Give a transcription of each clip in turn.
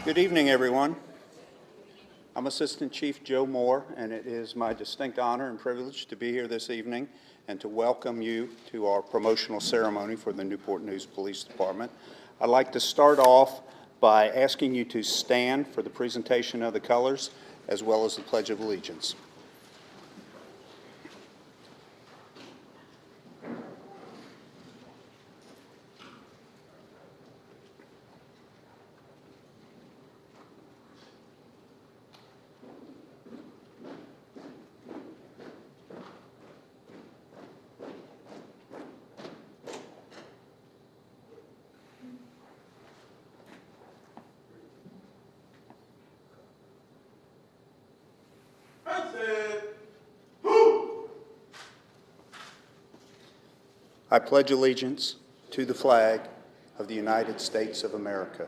Good evening, everyone. I'm Assistant Chief Joe Moore, and it is my distinct honor and privilege to be here this evening and to welcome you to our promotional ceremony for the Newport News Police Department. I'd like to start off by asking you to stand for the presentation of the colors as well as the Pledge of Allegiance. I pledge allegiance to the flag of the United States of America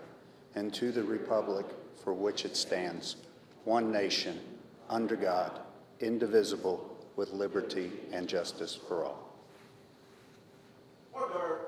and to the republic for which it stands, one nation, under God, indivisible, with liberty and justice for all. Order.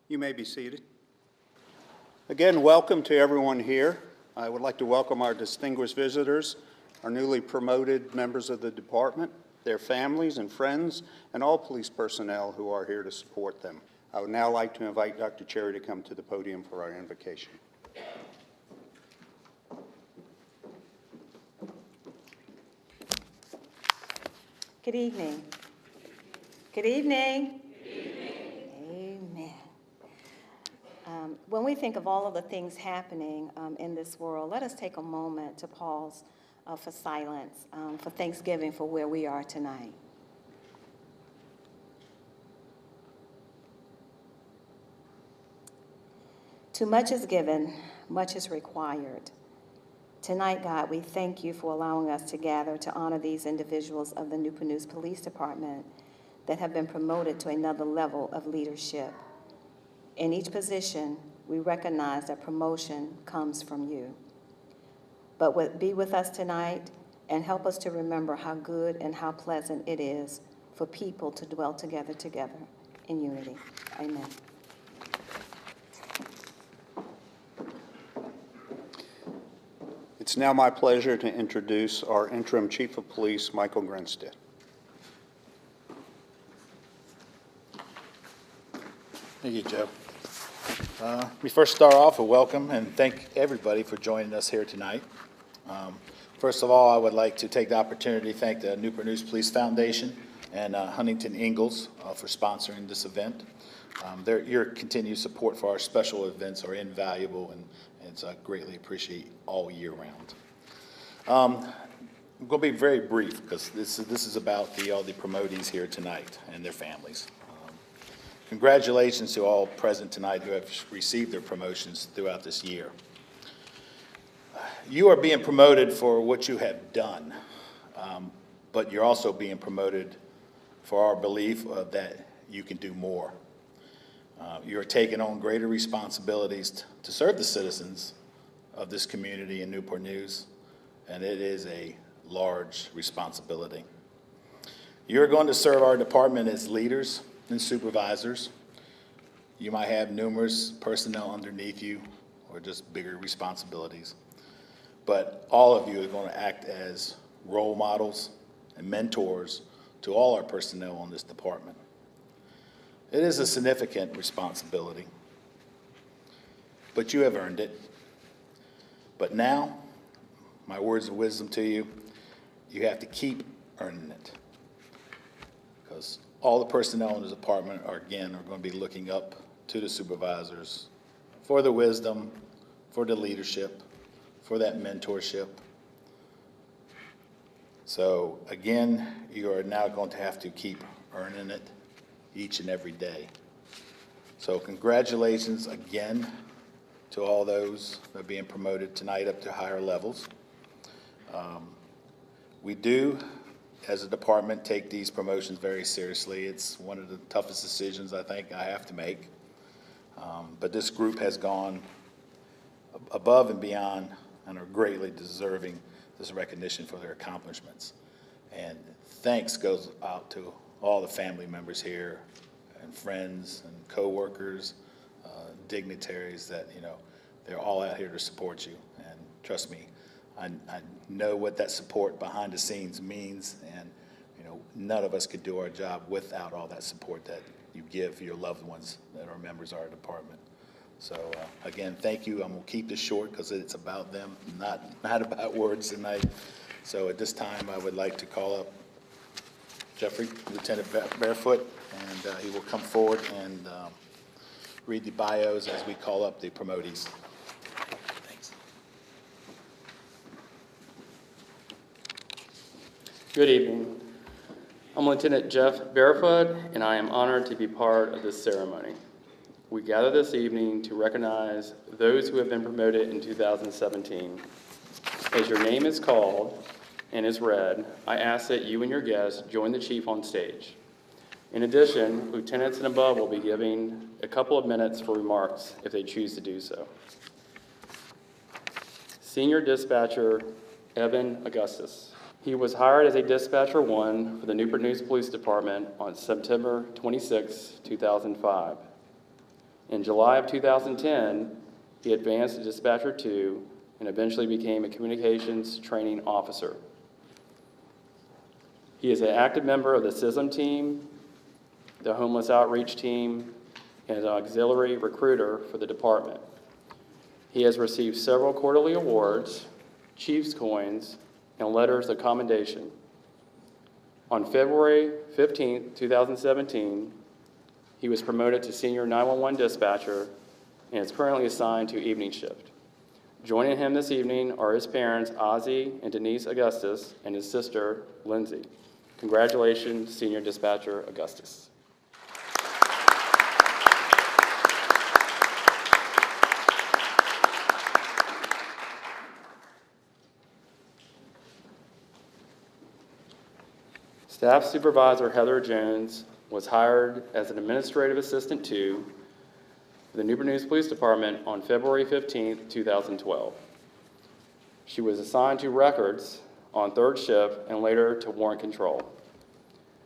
You may be seated. Again, welcome to everyone here. I would like to welcome our distinguished visitors, our newly promoted members of the department, their families and friends, and all police personnel who are here to support them. I would now like to invite Dr. Cherry to come to the podium for our invocation. Good evening. Good evening. When we think of all of the things happening in this world, let us take a moment to pause for silence, for Thanksgiving, for where we are tonight. Too much is given, much is required. Tonight, God, we thank you for allowing us to gather to honor these individuals of the Newport News Police Department that have been promoted to another level of leadership. In each position, we recognize that promotion comes from you. But be with us tonight and help us to remember how good and how pleasant it is for people to dwell together in unity. Amen. It's now my pleasure to introduce our Interim Chief of Police, Michael Grinstead. Thank you, Joe. Let me first start off with welcome and thank everybody for joining us here tonight. First of all, I would like to take the opportunity to thank the Newport News Police Foundation and Huntington Ingalls for sponsoring this event. Your continued support for our special events are invaluable, and it's greatly appreciated all year round. I'm going to be very brief because this is about all the promotees here tonight and their families. Congratulations to all present tonight who have received their promotions throughout this year. You are being promoted for what you have done, but you're also being promoted for our belief that you can do more. You're taking on greater responsibilities to serve the citizens of this community in Newport News, and it is a large responsibility. You're going to serve our department as leaders and supervisors. You might have numerous personnel underneath you or just bigger responsibilities. But all of you are going to act as role models and mentors to all our personnel in this department. It is a significant responsibility, but you have earned it. But now, my words of wisdom to you, you have to keep earning it. Because all the personnel in the department are going to be looking up to the supervisors for the wisdom, for the leadership, for that mentorship. So again, you are now going to have to keep earning it each and every day. So congratulations again to all those that are being promoted tonight up to higher levels. We do, as a department, take these promotions very seriously. It's one of the toughest decisions I think I have to make. But this group has gone above and beyond and are greatly deserving this recognition for their accomplishments. And thanks goes out to all the family members here and friends and co-workers, dignitaries that, they're all out here to support you. And trust me, I know what that support behind the scenes means, and none of us could do our job without all that support that you give your loved ones that are members of our department. So again, thank you. I'm gonna keep this short because it's about them, not about words tonight. So at this time, I would like to call up Jeffrey, Lieutenant Barefoot, and he will come forward and read the bios as we call up the promotees. Thanks. Good evening. I'm Lieutenant Jeff Barefoot, and I am honored to be part of this ceremony. We gather this evening to recognize those who have been promoted in 2017. As your name is called and is read, I ask that you and your guests join the chief on stage. In addition, lieutenants and above will be giving a couple of minutes for remarks if they choose to do so. Senior Dispatcher Evan Augustus. He was hired as a Dispatcher 1 for the Newport News Police Department on September 26, 2005. In July of 2010, he advanced to Dispatcher 2 and eventually became a Communications Training Officer. He is an active member of the CISM team, the Homeless Outreach team, and an auxiliary recruiter for the department. He has received several quarterly awards, Chiefs coins, and letters of commendation. On February 15, 2017, he was promoted to Senior 911 Dispatcher and is currently assigned to evening shift. Joining him this evening are his parents, Ozzie and Denise Augustus, and his sister, Lindsay. Congratulations, Senior Dispatcher Augustus. Staff Supervisor Heather Jones was hired as an Administrative Assistant 2 for the Newport News Police Department on February 15, 2012. She was assigned to records on third shift and later to warrant control.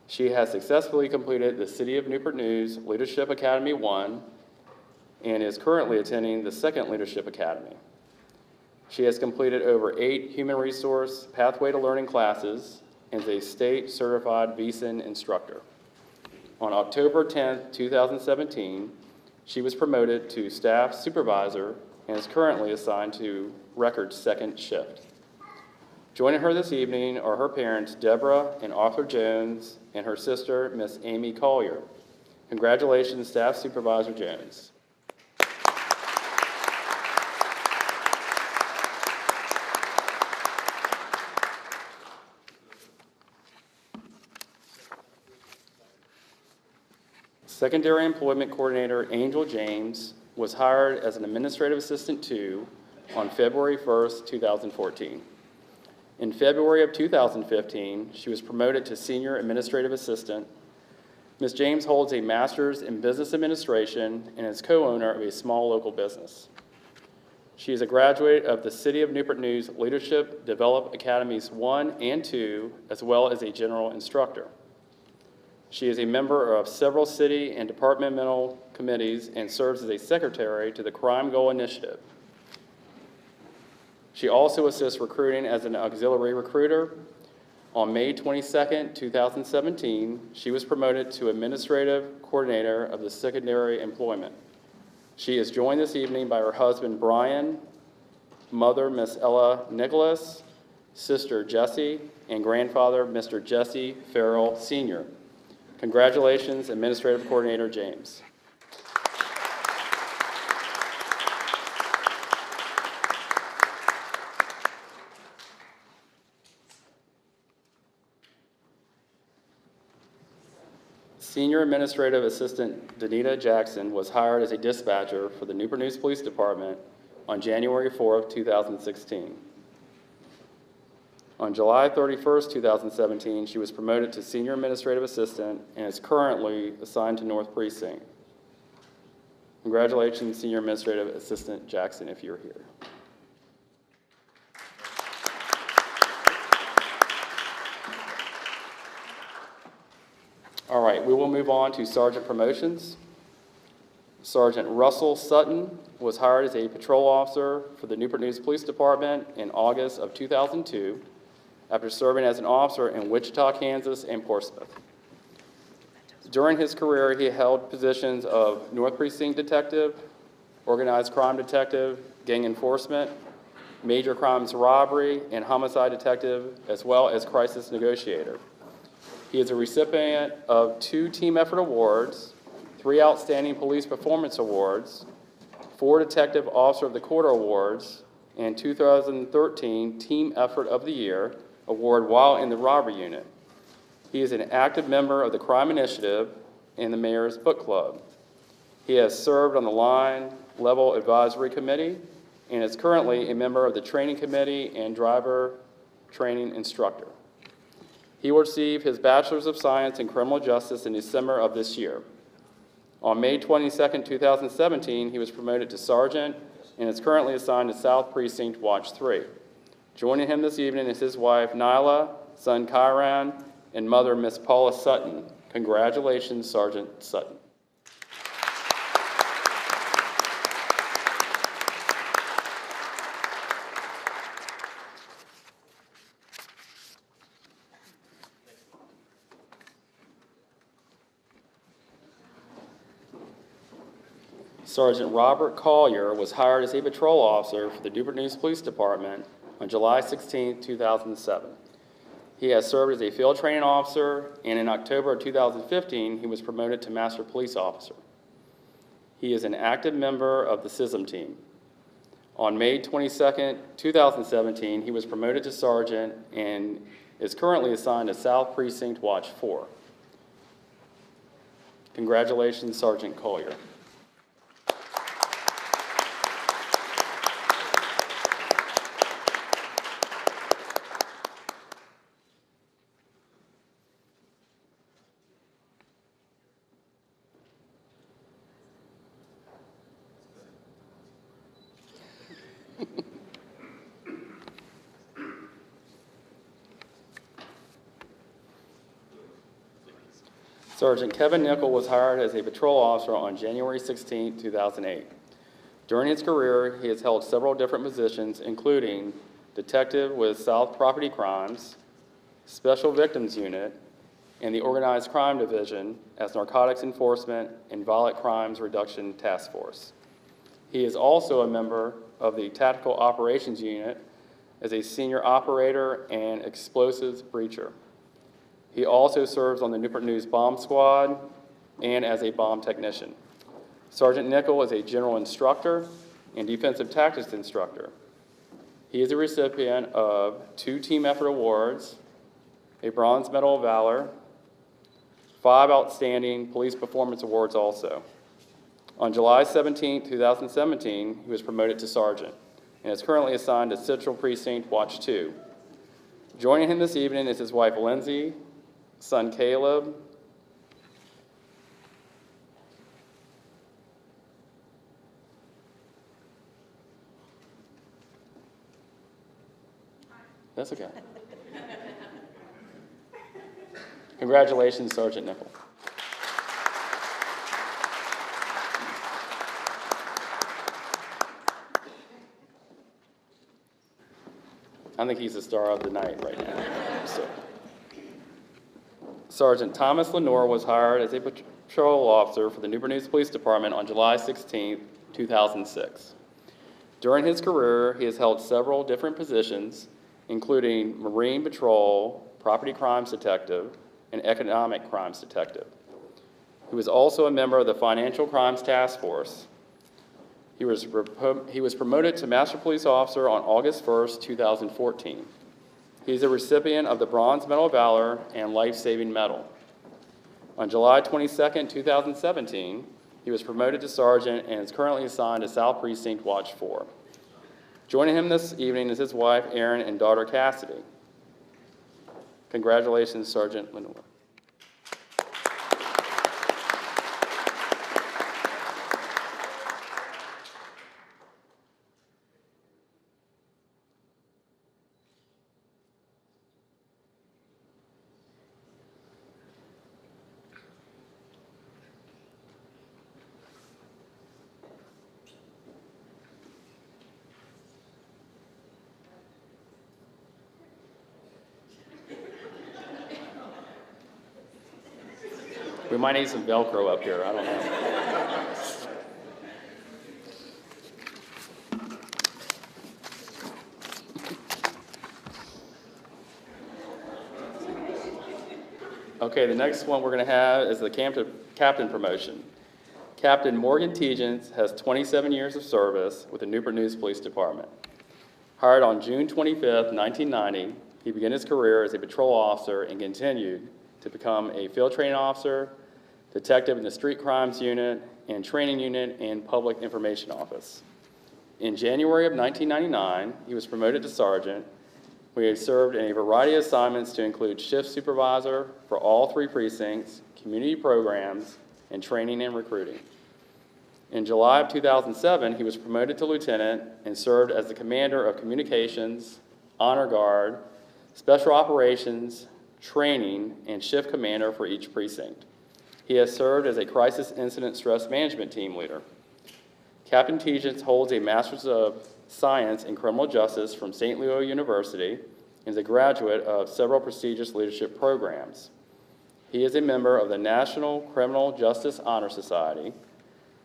She has successfully completed the City of Newport News Leadership Academy 1 and is currently attending the Second Leadership Academy. She has completed over 8 human resource pathway to learning classes and is a state certified VESAN instructor. On October 10, 2017, She was promoted to staff supervisor and is currently assigned to records second shift. Joining her this evening are her parents, Deborah and Arthur Jones, and her sister, Miss Amy Collier. Congratulations, Staff Supervisor Jones. Secondary Employment Coordinator Angel James was hired as an Administrative Assistant 2 on February 1st, 2014. In February of 2015, she was promoted to Senior Administrative Assistant. Ms. James holds a Master's in Business Administration and is co-owner of a small local business. She is a graduate of the City of Newport News Leadership Develop Academies 1 and 2, as well as a general instructor. She is a member of several city and departmental committees and serves as a secretary to the Crime Goal Initiative. She also assists recruiting as an auxiliary recruiter. On May 22, 2017, she was promoted to Administrative Coordinator of the Secondary Employment. She is joined this evening by her husband, Brian, mother, Miss Ella Nicholas, sister, Jessie, and grandfather, Mr. Jesse Farrell, Sr. Congratulations, Administrative Coordinator James. Senior Administrative Assistant Danita Jackson was hired as a dispatcher for the Newport News Police Department on January 4th, 2016. On July 31st, 2017, she was promoted to Senior Administrative Assistant and is currently assigned to North Precinct. Congratulations, Senior Administrative Assistant Jackson, if you're here. All right, we will move on to sergeant promotions. Sergeant Russell Sutton was hired as a patrol officer for the Newport News Police Department in August of 2002 after serving as an officer in Wichita, Kansas, and Portsmouth. During his career, he held positions of North Precinct Detective, Organized Crime Detective, Gang Enforcement, Major Crimes Robbery, and Homicide Detective, as well as Crisis Negotiator. He is a recipient of 2 Team Effort Awards, 3 Outstanding Police Performance Awards, 4 Detective Officer of the Quarter Awards, and 2013 Team Effort of the Year Award while in the Robbery Unit. He is an active member of the Crime Initiative and the Mayor's Book Club. He has served on the Line Level Advisory Committee and is currently a member of the Training Committee and Driver Training Instructor. He will receive his Bachelor's of Science in Criminal Justice in December of this year. On May 22, 2017, he was promoted to Sergeant and is currently assigned to South Precinct Watch 3. Joining him this evening is his wife, Nyla, son, Kyran, and mother, Miss Paula Sutton. Congratulations, Sergeant Sutton. Sergeant Robert Collier was hired as a patrol officer for the Newport News Police Department on July 16, 2007. He has served as a field training officer, and in October of 2015, he was promoted to Master Police Officer. He is an active member of the SISM team. On May 22, 2017, he was promoted to Sergeant and is currently assigned to South Precinct Watch 4. Congratulations, Sergeant Collier. Sergeant Kevin Nickel was hired as a patrol officer on January 16, 2008. During his career, he has held several different positions, including detective with South Property Crimes, Special Victims Unit, and the Organized Crime Division as Narcotics Enforcement and Violent Crimes Reduction Task Force. He is also a member of the Tactical Operations Unit as a senior operator and explosives breacher. He also serves on the Newport News Bomb Squad and as a bomb technician. Sergeant Nickel is a general instructor and defensive tactics instructor. He is a recipient of 2 Team Effort Awards, a Bronze Medal of Valor, 5 Outstanding Police Performance Awards also. On July 17, 2017, he was promoted to sergeant and is currently assigned to Central Precinct Watch 2. Joining him this evening is his wife Lindsay, son Caleb, That's okay. Congratulations, Sergeant Nickel. I think he's the star of the night right now. So. Sergeant Thomas Lenore was hired as a patrol officer for the Newport News Police Department on July 16, 2006. During his career, he has held several different positions, including Marine Patrol, Property Crimes Detective, and Economic Crimes Detective. He was also a member of the Financial Crimes Task Force. He was promoted to Master Police Officer on August 1st, 2014. He's a recipient of the Bronze Medal of Valor and Life-Saving Medal. On July 22nd, 2017, he was promoted to sergeant and is currently assigned to South Precinct Watch 4. Joining him this evening is his wife, Erin, and daughter, Cassidy. Congratulations, Sergeant Lenore. We might need some Velcro up here, I don't know. Okay, the next one we're going to have is the captain promotion. Captain Morgan Tegens has 27 years of service with the Newport News Police Department. Hired on June 25th, 1990, he began his career as a patrol officer and continued to become a field training officer, detective in the Street Crimes Unit, and Training Unit and Public Information Office. In January of 1999, he was promoted to sergeant, where he served in a variety of assignments to include shift supervisor for all 3 precincts, community programs, and training and recruiting. In July of 2007, he was promoted to lieutenant and served as the commander of communications, honor guard, special operations, training, and shift commander for each precinct. He has served as a crisis incident stress management team leader. Captain Tegens holds a Master's of Science in Criminal Justice from St. Leo University and is a graduate of several prestigious leadership programs. He is a member of the National Criminal Justice Honor Society,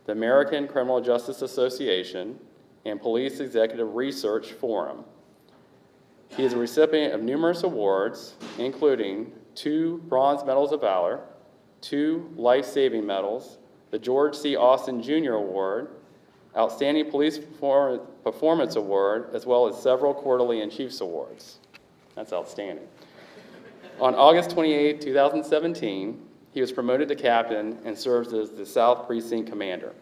the American Criminal Justice Association, and Police Executive Research Forum. He is a recipient of numerous awards, including 2 Bronze Medals of Valor, 2 Life-Saving Medals, the George C. Austin Jr. Award, Outstanding Police Performance Award, as well as several Quarterly and Chiefs Awards. That's outstanding. On August 28, 2017, he was promoted to captain and serves as the South Precinct Commander.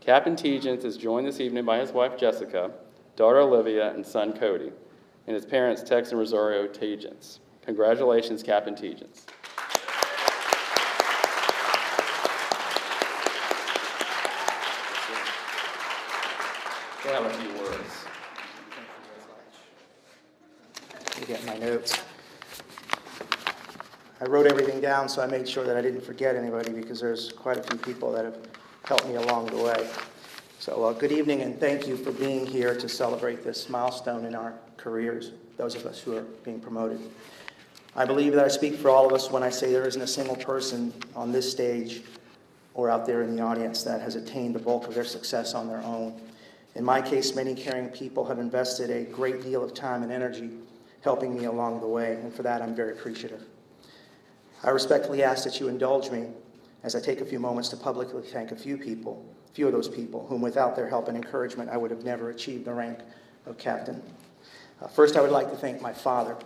Captain Tegens is joined this evening by his wife Jessica, daughter Olivia, and son Cody, and his parents Tex and Rosario Tegens. Congratulations, Captain Tegens. We'll have a few words. Let me get my notes. I wrote everything down, so I made sure that I didn't forget anybody because there's quite a few people that have helped me along the way. So good evening, and thank you for being here to celebrate this milestone in our careers, those of us who are being promoted. I believe that I speak for all of us when I say there isn't a single person on this stage or out there in the audience that has attained the bulk of their success on their own. In my case, many caring people have invested a great deal of time and energy helping me along the way, and for that I'm very appreciative. I respectfully ask that you indulge me as I take a few moments to publicly thank a few of those people, whom without their help and encouragement I would have never achieved the rank of captain. First, I would like to thank my father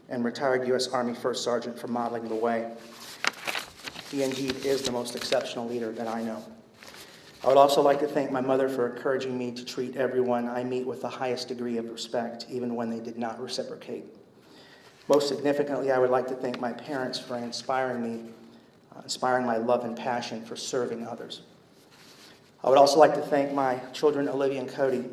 and retired U.S. Army First Sergeant for modeling the way. He indeed is the most exceptional leader that I know. I would also like to thank my mother for encouraging me to treat everyone I meet with the highest degree of respect, even when they did not reciprocate. Most significantly, I would like to thank my parents for inspiring my love and passion for serving others. I would also like to thank my children, Olivia and Cody,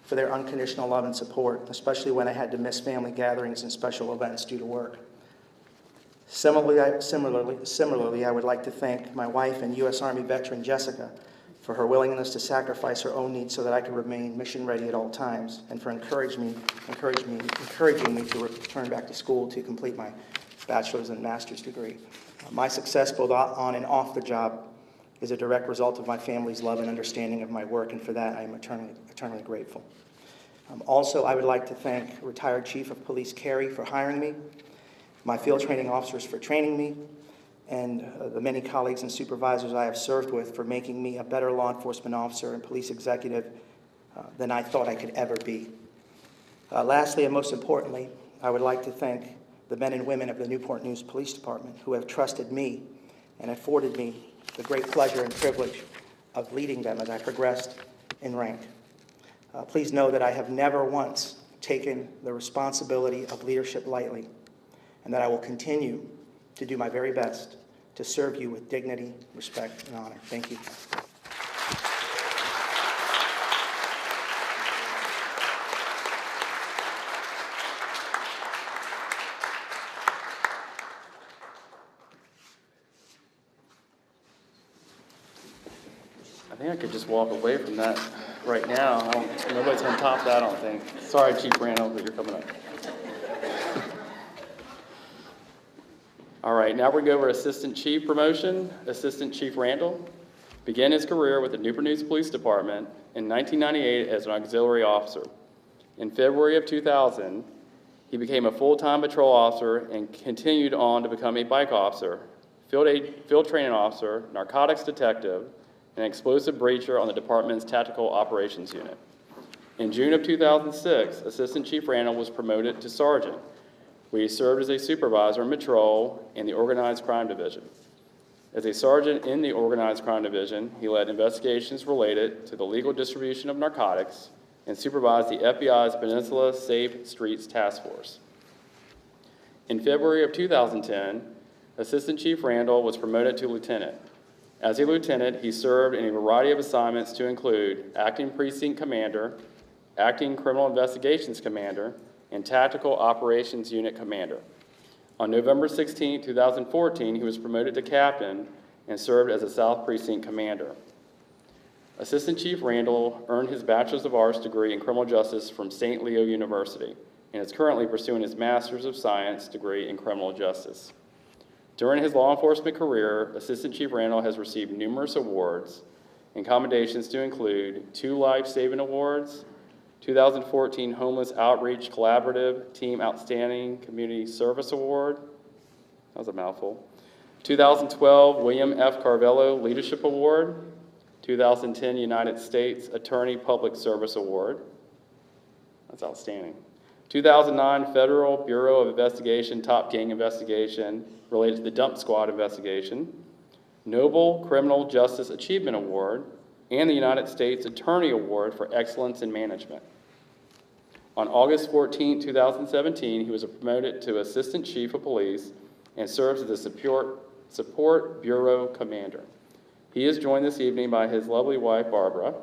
for their unconditional love and support, especially when I had to miss family gatherings and special events due to work. Similarly, I would like to thank my wife and U.S. Army veteran, Jessica, for her willingness to sacrifice her own needs so that I could remain mission ready at all times, and for encouraging me to return back to school to complete my bachelor's and master's degree. My success both on and off the job is a direct result of my family's love and understanding of my work, and for that I am eternally grateful. Also, I would like to thank retired Chief of Police Carey for hiring me, my field training officers for training me, and the many colleagues and supervisors I have served with for making me a better law enforcement officer and police executive than I thought I could ever be. Lastly, and most importantly, I would like to thank the men and women of the Newport News Police Department who have trusted me and afforded me the great pleasure and privilege of leading them as I progressed in rank. Please know that I have never once taken the responsibility of leadership lightly, and that I will continue to do my very best to serve you with dignity, respect, and honor. Thank you. I think I could just walk away from that right now. Nobody's going to top that, I don't think. Sorry, Chief Randall, but you're coming up. All right, now we're going to go over Assistant Chief promotion. Assistant Chief Randall began his career with the Newport News Police Department in 1998 as an auxiliary officer. In February of 2000, he became a full-time patrol officer and continued on to become a bike officer, field training officer, narcotics detective, and explosive breacher on the department's Tactical Operations Unit. In June of 2006, Assistant Chief Randall was promoted to sergeant, where he served as a supervisor in patrol in the Organized Crime Division. As a sergeant in the Organized Crime Division, he led investigations related to the legal distribution of narcotics and supervised the FBI's Peninsula Safe Streets Task Force. In February of 2010, Assistant Chief Randall was promoted to lieutenant. As a lieutenant, he served in a variety of assignments to include acting precinct commander, acting criminal investigations commander, and tactical operations unit commander. On November 16, 2014, he was promoted to captain and served as a South Precinct commander. Assistant Chief Randall earned his Bachelor's of Arts degree in criminal justice from St. Leo University and is currently pursuing his Master's of Science degree in criminal justice. During his law enforcement career, Assistant Chief Randall has received numerous awards and commendations to include 2 Life-Saving Awards, 2014 Homeless Outreach Collaborative Team Outstanding Community Service Award, that was a mouthful, 2012 William F. Carvello Leadership Award, 2010 United States Attorney Public Service Award, that's outstanding, 2009 Federal Bureau of Investigation Top Gang Investigation related to the Dump Squad investigation, Noble Criminal Justice Achievement Award, and the United States Attorney Award for Excellence in Management. On August 14, 2017, he was promoted to Assistant Chief of Police and serves as the Support Bureau Commander. He is joined this evening by his lovely wife, Barbara.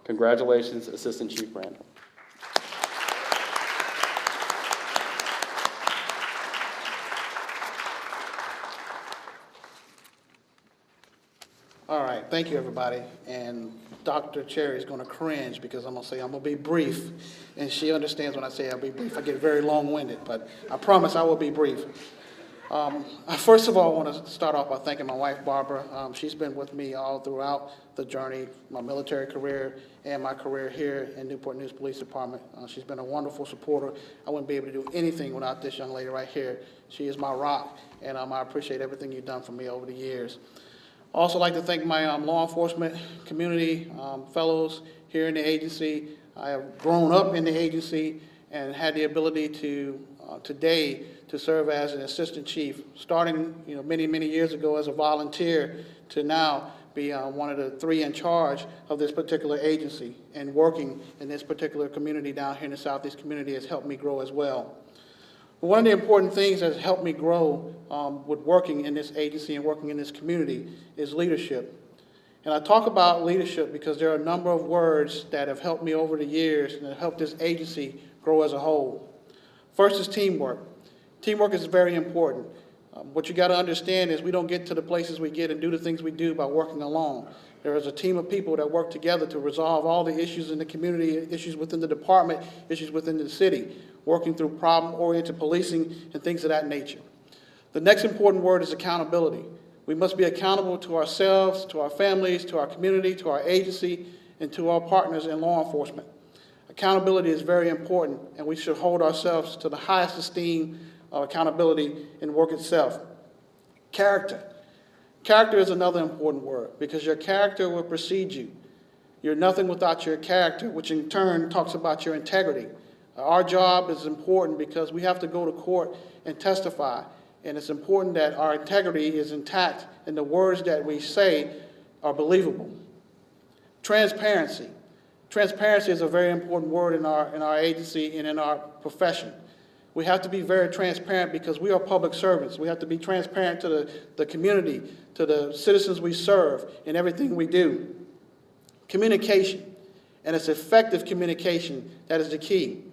Congratulations, Assistant Chief Randall. All right, thank you, everybody. And Dr. Cherry is going to cringe because I'm going to say I'm going to be brief. And she understands when I say I'll be brief. I get very long-winded, but I promise I will be brief. First of all, I want to start off by thanking my wife, Barbara. She's been with me all throughout the journey, my military career and my career here in Newport News Police Department. She's been a wonderful supporter. I wouldn't be able to do anything without this young lady right here. She is my rock, and I appreciate everything you've done for me over the years. I also like to thank my law enforcement community fellows here in the agency. I have grown up in the agency and had the ability to today to serve as an assistant chief, starting many, many years ago as a volunteer to now be one of the 3 in charge of this particular agency, and working in this particular community down here in the Southeast community has helped me grow as well. One of the important things that has helped me grow with working in this agency and working in this community is leadership. And I talk about leadership because there are a number of words that have helped me over the years and have helped this agency grow as a whole. First is teamwork. Teamwork is very important. What you got to understand is we don't get to the places we get and do the things we do by working alone. There is a team of people that work together to resolve all the issues in the community, issues within the department, issues within the city, working through problem-oriented policing and things of that nature. The next important word is accountability. We must be accountable to ourselves, to our families, to our community, to our agency, and to our partners in law enforcement. Accountability is very important, and we should hold ourselves to the highest esteem of accountability in work itself. Character. Character is another important word because your character will precede you. You're nothing without your character, which in turn talks about your integrity. Our job is important because we have to go to court and testify, and it's important that our integrity is intact and the words that we say are believable. Transparency. Transparency is a very important word in our agency and in our profession. We have to be very transparent because we are public servants. We have to be transparent to the community, to the citizens we serve in everything we do. Communication, and it's effective communication that is the key.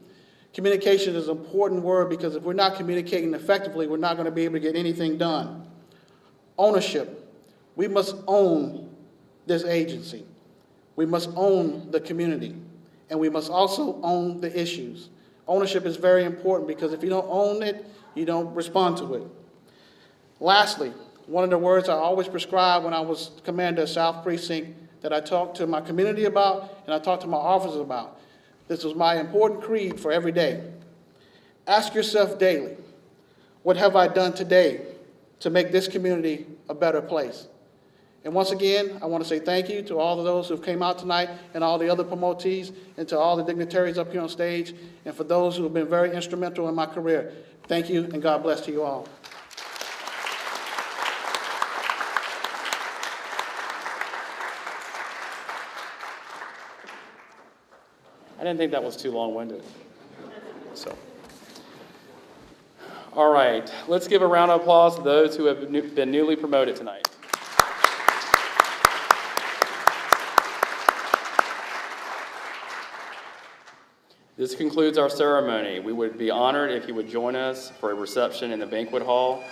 Communication is an important word because if we're not communicating effectively, we're not going to be able to get anything done. Ownership. We must own this agency. We must own the community, and we must also own the issues. Ownership is very important because if you don't own it, you don't respond to it. Lastly, one of the words I always prescribed when I was commander of South Precinct that I talked to my community about and I talked to my officers about. This was my important creed for every day. Ask yourself daily, what have I done today to make this community a better place? And once again, I want to say thank you to all of those who came out tonight and all the other promotees and to all the dignitaries up here on stage and for those who have been very instrumental in my career. Thank you and God bless to you all. I didn't think that was too long-winded. So, all right, let's give a round of applause to those who have been newly promoted tonight. This concludes our ceremony. We would be honored if you would join us for a reception in the banquet hall.